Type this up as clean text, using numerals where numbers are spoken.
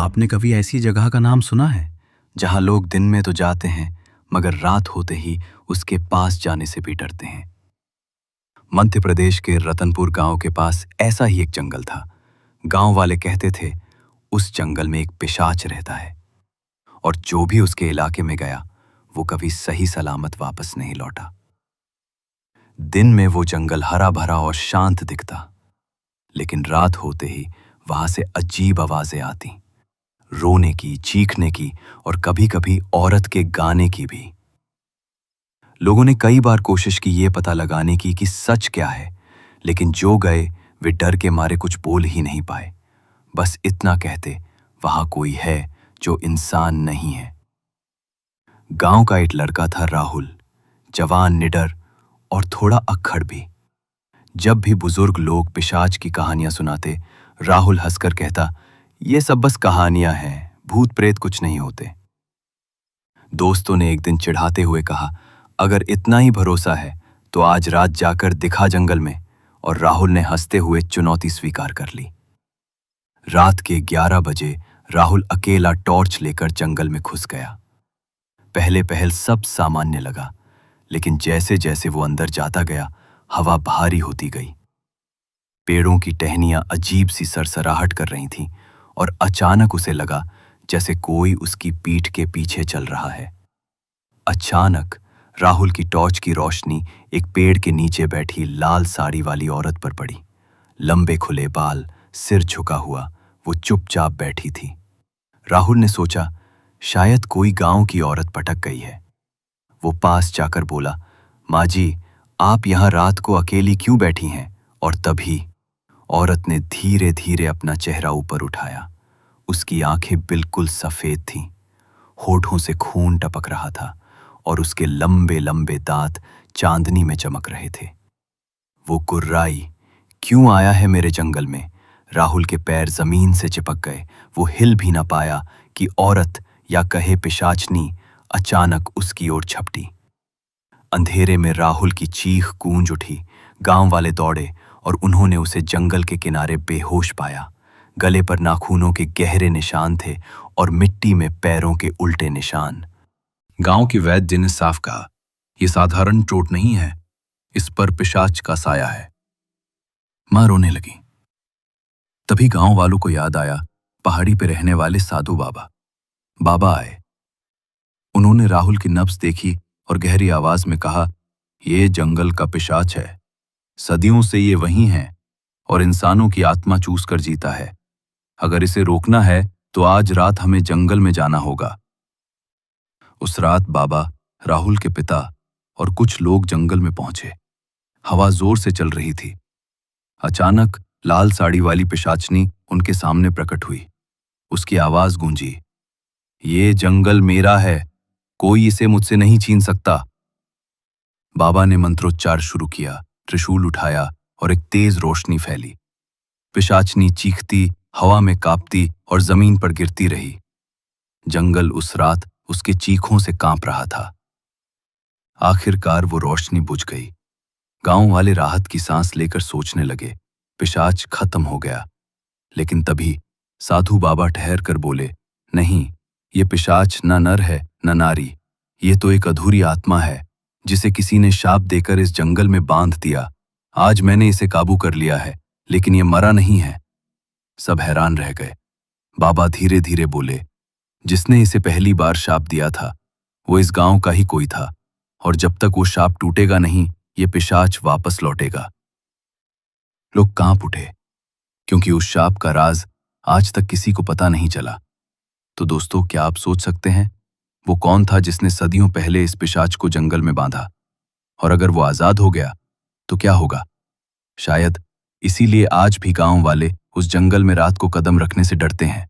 आपने कभी ऐसी जगह का नाम सुना है जहां लोग दिन में तो जाते हैं मगर रात होते ही उसके पास जाने से भी डरते हैं। मध्य प्रदेश के रतनपुर गांव के पास ऐसा ही एक जंगल था। गांव वाले कहते थे उस जंगल में एक पिशाच रहता है और जो भी उसके इलाके में गया वो कभी सही सलामत वापस नहीं लौटा। दिन में वो जंगल हरा भरा और शांत दिखता, लेकिन रात होते ही वहां से अजीब आवाजें आती, रोने की, चीखने की और कभी-कभी औरत के गाने की भी। लोगों ने कई बार कोशिश की ये पता लगाने की कि सच क्या है, लेकिन जो गए वे डर के मारे कुछ बोल ही नहीं पाए। बस इतना कहते, वहां कोई है जो इंसान नहीं है। गांव का एक लड़का था राहुल, जवान, निडर और थोड़ा अक्खड़ भी। जब भी बुजुर्ग लोग पिशाच की कहानियां सुनाते, राहुल हंसकर कहता, ये सब बस कहानियां हैं, भूत प्रेत कुछ नहीं होते। दोस्तों ने एक दिन चिढ़ाते हुए कहा, अगर इतना ही भरोसा है तो आज रात जाकर दिखा जंगल में, और राहुल ने हंसते हुए चुनौती स्वीकार कर ली। रात के 11 बजे राहुल अकेला टॉर्च लेकर जंगल में घुस गया। पहले पहल सब सामान्य लगा, लेकिन जैसे जैसे वो अंदर जाता गया हवा भारी होती गई। पेड़ों की टहनियां अजीब सी सरसराहट कर रही थीं और अचानक उसे लगा जैसे कोई उसकी पीठ के पीछे चल रहा है। अचानक राहुल की टॉर्च की रोशनी एक पेड़ के नीचे बैठी लाल साड़ी वाली औरत पर पड़ी। लंबे खुले बाल, सिर झुका हुआ, वो चुपचाप बैठी थी। राहुल ने सोचा शायद कोई गांव की औरत भटक गई है। वो पास जाकर बोला, माँ जी, आप यहां रात को अकेली क्यों बैठी हैं? और तभी औरत ने धीरे धीरे अपना चेहरा ऊपर उठाया। उसकी आंखें बिल्कुल सफेद थीं, होठों से खून टपक रहा था और उसके लंबे लंबे दांत चांदनी में चमक रहे थे। वो कुर्राई, क्यों आया है मेरे जंगल में? राहुल के पैर जमीन से चिपक गए। वो हिल भी ना पाया कि औरत, या कहे पिशाचनी, अचानक उसकी ओर झपटी। अंधेरे में राहुल की चीख गूंज उठी। गांव वाले दौड़े और उन्होंने उसे जंगल के किनारे बेहोश पाया। गले पर नाखूनों के गहरे निशान थे और मिट्टी में पैरों के उल्टे निशान। गांव की वैद्य ने साफ कहा, यह साधारण चोट नहीं है, इस पर पिशाच का साया है। मां रोने लगी। तभी गांव वालों को याद आया पहाड़ी पे रहने वाले साधु बाबा। बाबा आए। उन्होंने राहुल की नब्ज देखी और गहरी आवाज में कहा, यह जंगल का पिशाच है। सदियों से ये वहीं है और इंसानों की आत्मा चूस कर जीता है। अगर इसे रोकना है तो आज रात हमें जंगल में जाना होगा। उस रात बाबा, राहुल के पिता और कुछ लोग जंगल में पहुंचे। हवा जोर से चल रही थी। अचानक लाल साड़ी वाली पिशाचनी उनके सामने प्रकट हुई। उसकी आवाज गूंजी, ये जंगल मेरा है, कोई इसे मुझसे नहीं छीन सकता। बाबा ने मंत्रोच्चार शुरू किया, त्रिशूल उठाया और एक तेज रोशनी फैली। पिशाचनी चीखती, हवा में कांपती और जमीन पर गिरती रही। जंगल उस रात उसके चीखों से कांप रहा था। आखिरकार वो रोशनी बुझ गई। गांव वाले राहत की सांस लेकर सोचने लगे, पिशाच खत्म हो गया। लेकिन तभी साधु बाबा ठहर कर बोले, नहीं, ये पिशाच न नर है न नारी, ये तो एक अधूरी आत्मा है जिसे किसी ने शाप देकर इस जंगल में बांध दिया। आज मैंने इसे काबू कर लिया है, लेकिन ये मरा नहीं है। सब हैरान रह गए। बाबा धीरे धीरे बोले, जिसने इसे पहली बार शाप दिया था वो इस गांव का ही कोई था, और जब तक वो शाप टूटेगा नहीं, ये पिशाच वापस लौटेगा। लोग कांप उठे, क्योंकि उस शाप का राज आज तक किसी को पता नहीं चला। तो दोस्तों, क्या आप सोच सकते हैं वो कौन था जिसने सदियों पहले इस पिशाच को जंगल में बांधा? और अगर वो आजाद हो गया तो क्या होगा? शायद इसीलिए आज भी गांव वाले उस जंगल में रात को कदम रखने से डरते हैं।